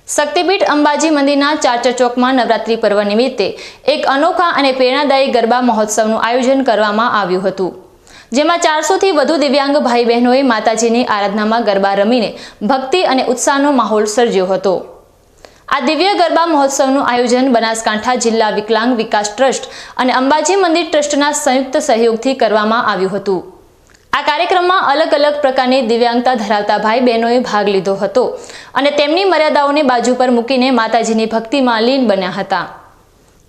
શક્તિપીઠ અંબાજી મંદિરના ચાચર ચોકમાં નવરાત્રી પર્વ નિમિત્તે એક અનોખા અને પ્રેરણાદાયી ગરબા મહોત્સવનું આયોજન કરવામાં આવ્યું હતું, જેમાં 400થી વધુ દિવ્યાંગ ભાઈ બહેનોએ માતાજીની આરાધનામાં ગરબા રમીને ભક્તિ અને ઉત્સાહનો માહોલ સર્જ્યો હતો। આ દિવ્ય ગરબા મહોત્સવનું આયોજન બનાસકાંઠા જિલ્લા વિકલાંગ વિકાસ ટ્રસ્ટ અને અંબાજી મંદિર ટ્રસ્ટના સંયુક્ત સહયોગથી કરવામાં આવ્યું હતું। આ કાર્યક્રમમાં અલગ અલગ પ્રકારની દિવ્યાંગતા ધરાવતા ભાઈ બહેનોએ ભાગ લીધો હતો અને તેમની મર્યાદાઓને બાજુ પર મૂકીને માતાજીની ભક્તિમાં લીન બન્યા હતા।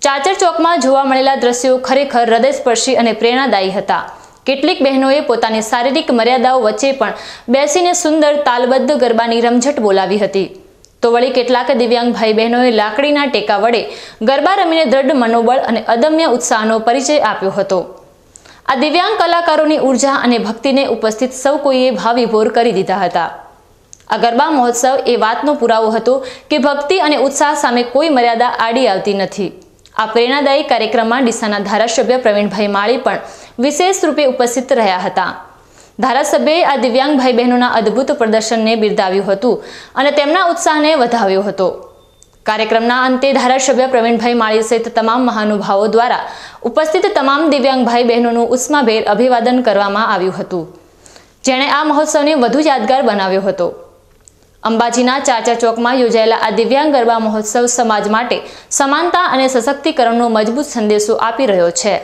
ચાચર ચોકમાં જોવા મળેલા દ્રશ્યો ખરેખર હૃદયસ્પર્શી અને પ્રેરણાદાયી હતા। કેટલીક બહેનોએ પોતાની શારીરિક મર્યાદાઓ વચ્ચે પણ બેસીને સુંદર તાલબદ્ધ ગરબાની રમઝટ બોલાવી હતી, તો વળી કેટલાક દિવ્યાંગ ભાઈ બહેનોએ લાકડીના ટેકા વડે ગરબા રમીને દ્રઢ મનોબળ અને અદમ્ય ઉત્સાહનો પરિચય આપ્યો હતો। આ દિવ્યાંગ કલાકારોની ઉર્જા અને ભક્તિને ઉપસ્થિત સૌ કોઈએ ભાવવિભોર કરી દીધા હતા। આ ગરબા મહોત્સવ એ વાતનો પુરાવો હતો કે ભક્તિ અને ઉત્સાહ સામે કોઈ મર્યાદા આડી આવતી નથી। આ પ્રેરણાદાયી કાર્યક્રમમાં ડીસાના ધારાસભ્ય પ્રવીણભાઈ માળી પણ વિશેષ રૂપે ઉપસ્થિત રહ્યા હતા। ધારાસભ્યએ આ દિવ્યાંગ ભાઈ બહેનોના અદ્ભુત પ્રદર્શનને બિરદાવ્યું હતું અને તેમના ઉત્સાહને વધાવ્યો હતો। કાર્યક્રમના અંતે ધારાસભ્ય પ્રવીણભાઈ માળી સહિત તમામ મહાનુભાવો દ્વારા ઉપસ્થિત તમામ દિવ્યાંગ ભાઈ બહેનોનું ઉષ્માભેર અભિવાદન કરવામાં આવ્યું હતું, જેણે આ મહોત્સવને વધુ યાદગાર બનાવ્યો હતો। અંબાજીના ચાચર ચોકમાં યોજાયેલા આ દિવ્યાંગ ગરબા મહોત્સવ સમાજ માટે સમાનતા અને સશક્તિકરણનો મજબૂત સંદેશો આપી રહ્યો છે।